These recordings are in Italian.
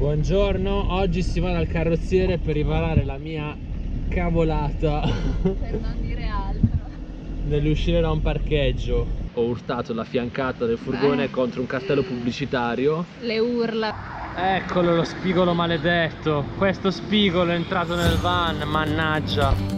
Buongiorno, oggi si va dal carrozziere per riparare la mia cavolata per non dire altro nell'uscire da un parcheggio. Ho urtato la fiancata del furgone contro un cartello pubblicitario. le urla. Eccolo lo spigolo maledetto. Questo spigolo è entrato nel van, mannaggia.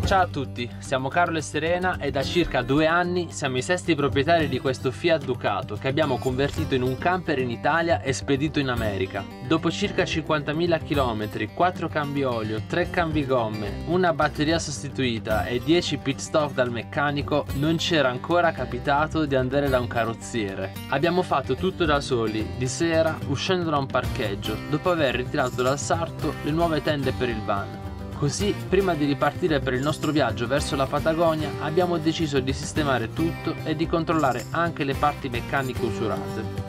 Ciao a tutti, siamo Carlo e Serena e da circa 2 anni siamo i sesti proprietari di questo Fiat Ducato che abbiamo convertito in un camper in Italia e spedito in America. Dopo circa 50.000 km, 4 cambi olio, 3 cambi gomme, una batteria sostituita e 10 pit stop dal meccanico, non c'era ancora capitato di andare da un carrozziere. Abbiamo fatto tutto da soli, di sera, uscendo da un parcheggio, dopo aver ritirato dal sarto le nuove tende per il van. Così, prima di ripartire per il nostro viaggio verso la Patagonia, abbiamo deciso di sistemare tutto e di controllare anche le parti meccaniche usurate.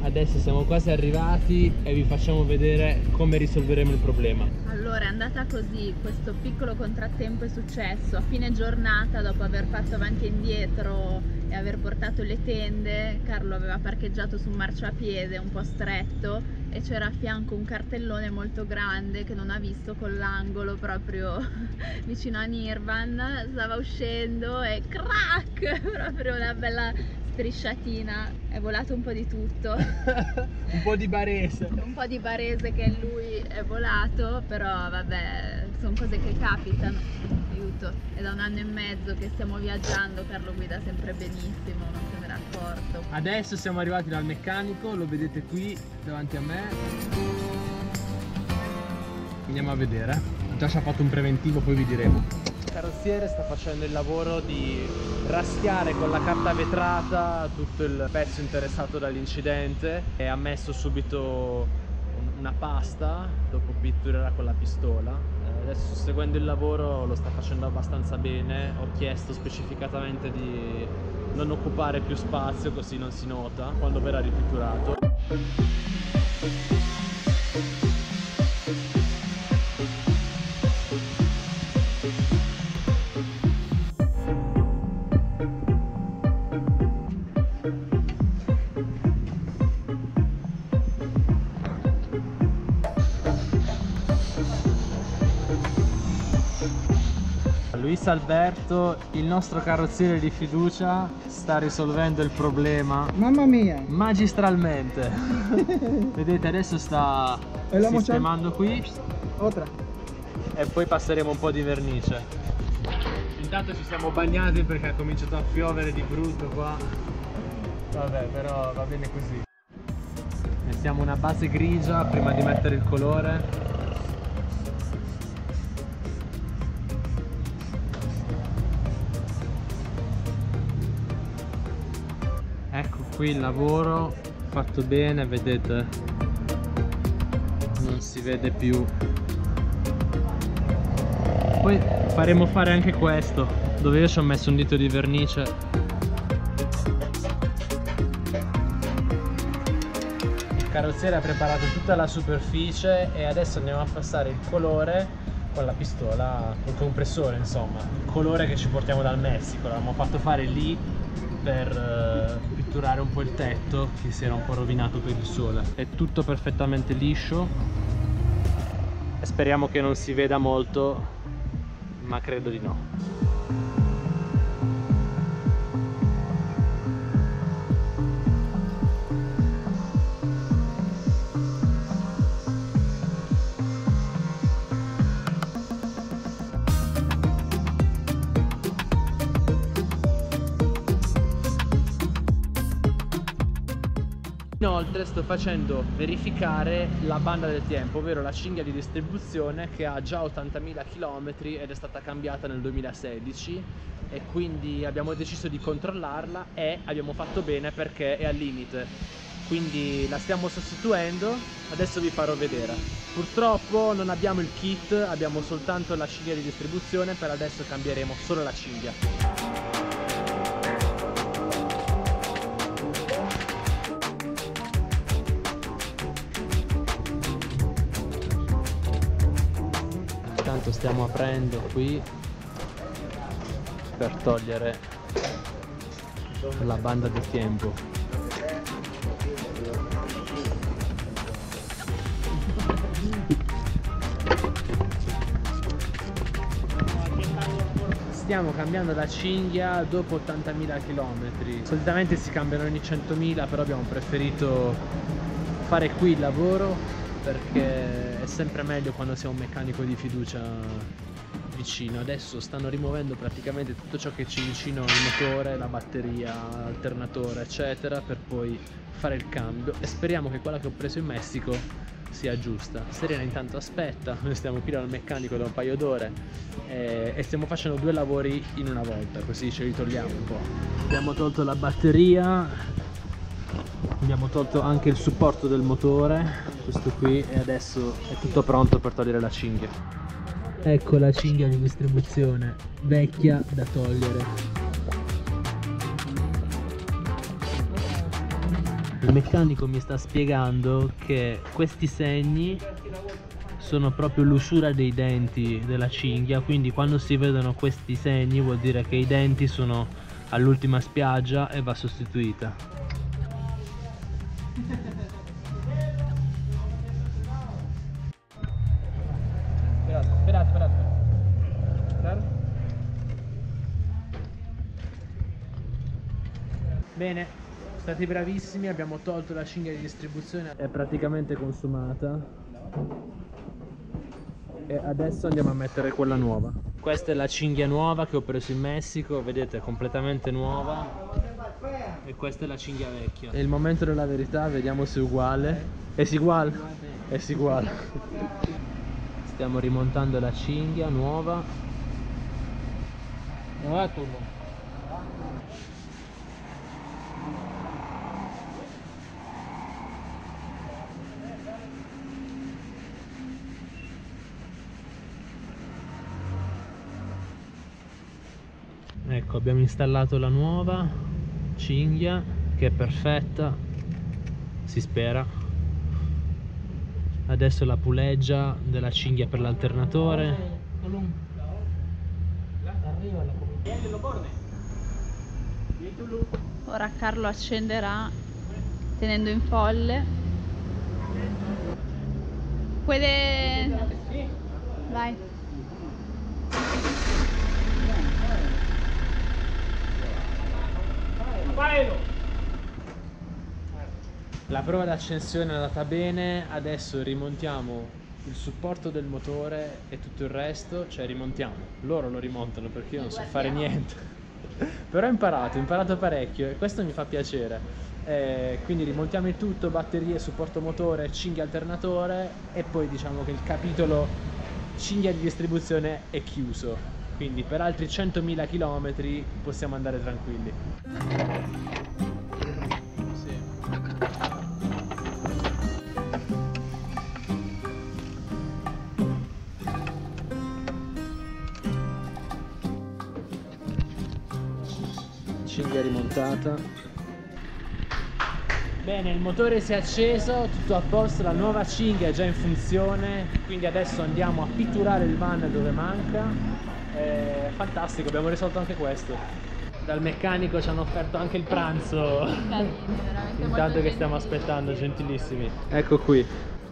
Adesso siamo quasi arrivati e vi facciamo vedere come risolveremo il problema. Allora è andata così, questo piccolo contrattempo è successo a fine giornata dopo aver fatto avanti e indietro e aver portato le tende. Carlo aveva parcheggiato su un marciapiede un po' stretto e c'era a fianco un cartellone molto grande che non ha visto con l'angolo proprio vicino a Nirvan. Stava uscendo e crack, proprio una bella strisciatina, è volato un po' di tutto. Un po' di barese. Un po' di barese che lui è volato, però vabbè, sono cose che capitano. Aiuto, è da 1 anno e mezzo che stiamo viaggiando, Carlo guida sempre benissimo, non se n'era accorto. Adesso siamo arrivati dal meccanico, lo vedete qui davanti a me. Andiamo a vedere. Già ci ha fatto un preventivo, poi vi diremo. Il carrozziere sta facendo il lavoro di raschiare con la carta vetrata tutto il pezzo interessato dall'incidente e ha messo subito una pasta, dopo pitturerà con la pistola. Adesso, seguendo il lavoro, lo sta facendo abbastanza bene. Ho chiesto specificatamente di non occupare più spazio, così non si nota quando verrà ripitturato. Luis Alberto, il nostro carrozziere di fiducia, sta risolvendo il problema. Mamma mia! Magistralmente. Vedete, adesso sta sistemando qui. Otra. E poi passeremo un po' di vernice. Intanto ci siamo bagnati perché ha cominciato a piovere di brutto qua. Vabbè, però va bene così. Mettiamo una base grigia prima di mettere il colore. Ecco qui il lavoro fatto bene, vedete, non si vede più. Poi faremo fare anche questo, dove io ci ho messo un dito di vernice. Il carrozziere ha preparato tutta la superficie e adesso andiamo a passare il colore con la pistola, col compressore, insomma, il colore che ci portiamo dal Messico. L'abbiamo fatto fare lì per pitturare un po' il tetto che si era un po' rovinato per il sole. È tutto perfettamente liscio e speriamo che non si veda molto, ma credo di no. Inoltre sto facendo verificare la banda del tempo, ovvero la cinghia di distribuzione che ha già 80.000 km ed è stata cambiata nel 2016 e quindi abbiamo deciso di controllarla e abbiamo fatto bene perché è al limite. Quindi la stiamo sostituendo, adesso vi farò vedere. Purtroppo non abbiamo il kit, abbiamo soltanto la cinghia di distribuzione, per adesso cambieremo solo la cinghia. intanto stiamo aprendo qui per togliere la banda di tempo. Stiamo cambiando la cinghia dopo 80.000 km. Solitamente si cambiano ogni 100.000, però abbiamo preferito fare qui il lavoro perché è sempre meglio quando si ha un meccanico di fiducia vicino. Adesso stanno rimuovendo praticamente tutto ciò che c'è vicino al motore, la batteria, l'alternatore eccetera, per poi fare il cambio, e speriamo che quella che ho preso in Messico sia giusta. Serena intanto aspetta, noi stiamo qui dal meccanico da un paio d'ore e stiamo facendo 2 lavori in una volta, così ce li togliamo un po'. Abbiamo tolto la batteria, abbiamo tolto anche il supporto del motore, questo qui, e adesso è tutto pronto per togliere la cinghia. Ecco la cinghia di distribuzione vecchia da togliere. Il meccanico mi sta spiegando che questi segni sono proprio l'usura dei denti della cinghia, quindi quando si vedono questi segni vuol dire che i denti sono all'ultima spiaggia e va sostituita. Sperate. Bene, stati bravissimi, abbiamo tolto la cinghia di distribuzione, è praticamente consumata e adesso andiamo a mettere quella nuova. Questa è la cinghia nuova che ho preso in Messico, vedete, è completamente nuova, e questa è la cinghia vecchia. È il momento della verità, vediamo se è uguale. È uguale? È uguale. Stiamo rimontando la cinghia nuova. Ecco, abbiamo installato la nuova cinghia che è perfetta, si spera. Adesso la puleggia della cinghia per l'alternatore. Ora Carlo accenderà tenendo in folle. Vai. La prova d'accensione è andata bene, adesso rimontiamo il supporto del motore e tutto il resto, cioè rimontiamo, loro lo rimontano perché io non so fare niente. Però ho imparato parecchio e questo mi fa piacere. Quindi rimontiamo il tutto, batterie, supporto motore, cinghia alternatore, e poi diciamo che il capitolo cinghia di distribuzione è chiuso, quindi per altri 100.000 km possiamo andare tranquilli. Cinghia rimontata. Bene, il motore si è acceso, tutto a posto, la nuova cinghia è già in funzione, quindi adesso andiamo a pitturare il van dove manca. Fantastico, abbiamo risolto anche questo. Dal meccanico ci hanno offerto anche il pranzo. Intanto che stiamo aspettando, gentilissimi. Ecco qui,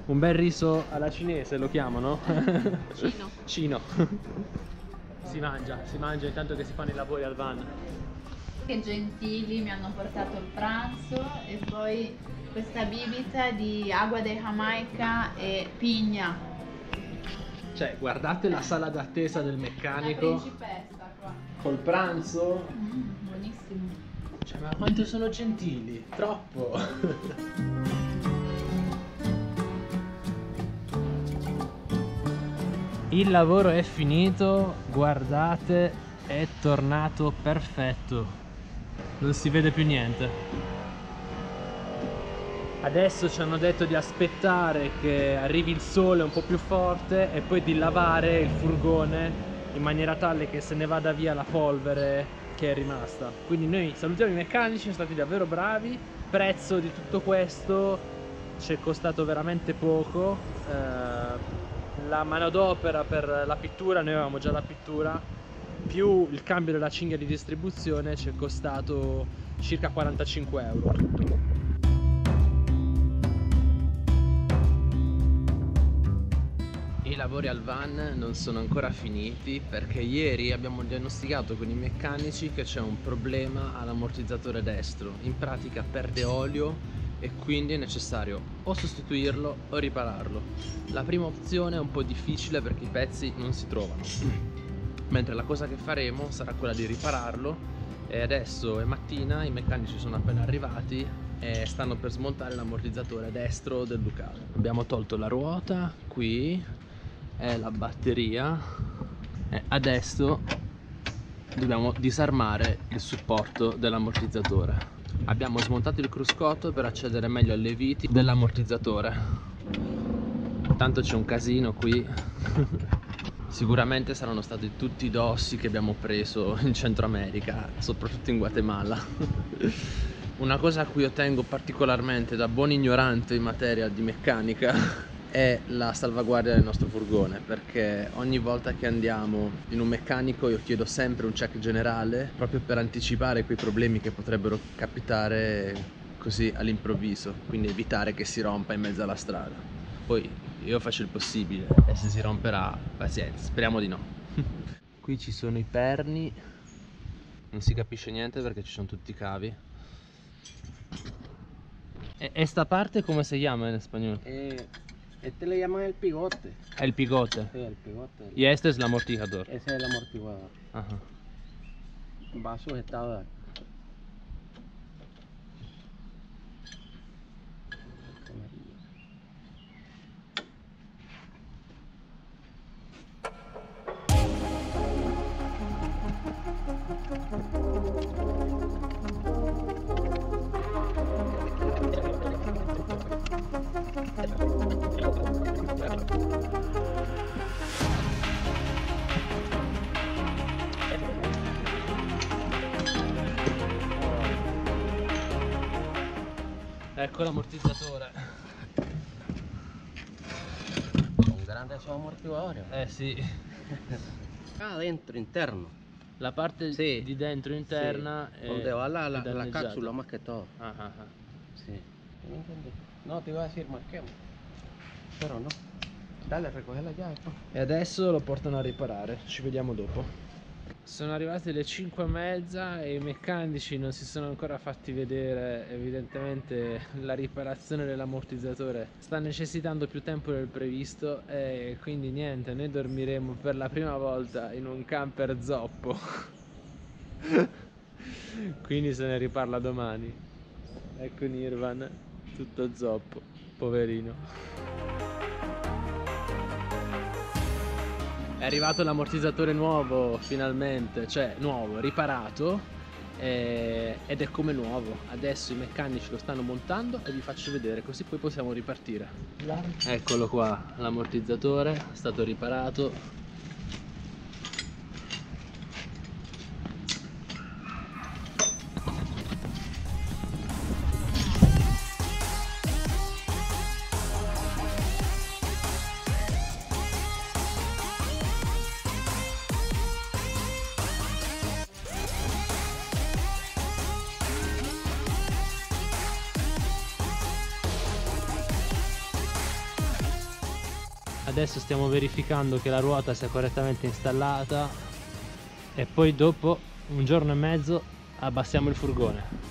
un bel riso alla cinese lo chiamano? Cino. Si mangia intanto che si fanno i lavori al van. Che gentili, mi hanno portato il pranzo e poi questa bibita di agua de Jamaica e pigna. Cioè, guardate la sala d'attesa del meccanico. La principessa qua. Col pranzo. Buonissimo. Cioè, ma quanto sono gentili? Troppo. Il lavoro è finito, guardate, è tornato perfetto. Non si vede più niente. Adesso ci hanno detto di aspettare che arrivi il sole un po' più forte e poi di lavare il furgone in maniera tale che se ne vada via la polvere che è rimasta. Quindi noi salutiamo i meccanici, sono stati davvero bravi. Prezzo di tutto questo ci è costato veramente poco, la manodopera per la pittura, noi avevamo già la pittura, più il cambio della cinghia di distribuzione ci è costato circa 45 euro tutto. I lavori al van non sono ancora finiti perché ieri abbiamo diagnosticato con i meccanici che c'è un problema all'ammortizzatore destro. In pratica perde olio e quindi è necessario o sostituirlo o ripararlo. La prima opzione è un po' difficile perché i pezzi non si trovano, mentre la cosa che faremo sarà quella di ripararlo. E adesso è mattina, i meccanici sono appena arrivati e stanno per smontare l'ammortizzatore destro del Ducato. Abbiamo tolto la ruota, qui è la batteria e adesso dobbiamo disarmare il supporto dell'ammortizzatore. Abbiamo smontato il cruscotto per accedere meglio alle viti dell'ammortizzatore. Tanto c'è un casino qui. Sicuramente saranno stati tutti i dossi che abbiamo preso in Centro America, soprattutto in Guatemala. Una cosa a cui io tengo particolarmente da buon ignorante in materia di meccanica è la salvaguardia del nostro furgone, perché ogni volta che andiamo in un meccanico io chiedo sempre un check generale proprio per anticipare quei problemi che potrebbero capitare così all'improvviso, quindi evitare che si rompa in mezzo alla strada. Poi io faccio il possibile e se si romperà pazienza, speriamo di no. Qui ci sono i perni, non si capisce niente perché ci sono tutti i cavi. E sta parte come si chiama in spagnolo? Este le llaman el pivote. El pivote. Sí, el pivote. Y este es el amortiguador. Ese es el amortiguador. Ajá. Va sujetado de aquí. Ecco l'ammortizzatore. Son grandes esos amortiguadores. Sì. Adentro, interno. La parte Sì. di dentro interna Sí, donde va la danneggiata. cápsula más que todo. Ah, ah, ah. Sí. ¿Me entendés? No, te iba a decir marquemos. Però no. Dale, recoge la llave. E adesso lo portano a riparare, ci vediamo dopo. Sono arrivate le 5:30 e i meccanici non si sono ancora fatti vedere. Evidentemente la riparazione dell'ammortizzatore sta necessitando più tempo del previsto e quindi niente, noi dormiremo per la prima volta in un camper zoppo. Quindi se ne riparla domani. Ecco Nirvan, tutto zoppo, poverino. È arrivato l'ammortizzatore nuovo finalmente, cioè nuovo, riparato ed è come nuovo. Adesso i meccanici lo stanno montando e vi faccio vedere, così poi possiamo ripartire. Eccolo qua, l'ammortizzatore è stato riparato. Adesso stiamo verificando che la ruota sia correttamente installata e poi dopo un giorno e mezzo abbassiamo il furgone.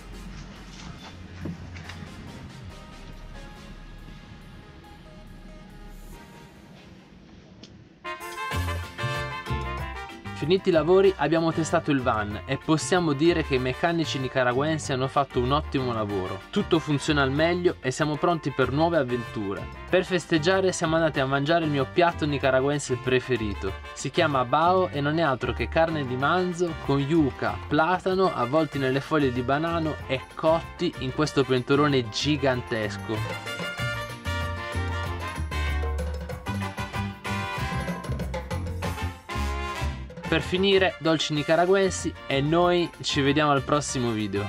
Finiti i lavori abbiamo testato il van e possiamo dire che i meccanici nicaraguensi hanno fatto un ottimo lavoro. Tutto funziona al meglio e siamo pronti per nuove avventure. Per festeggiare siamo andati a mangiare il mio piatto nicaraguense preferito. Si chiama bao e non è altro che carne di manzo con yuca, platano avvolti nelle foglie di banano e cotti in questo pentolone gigantesco. Per finire, dolci nicaraguensi e noi ci vediamo al prossimo video.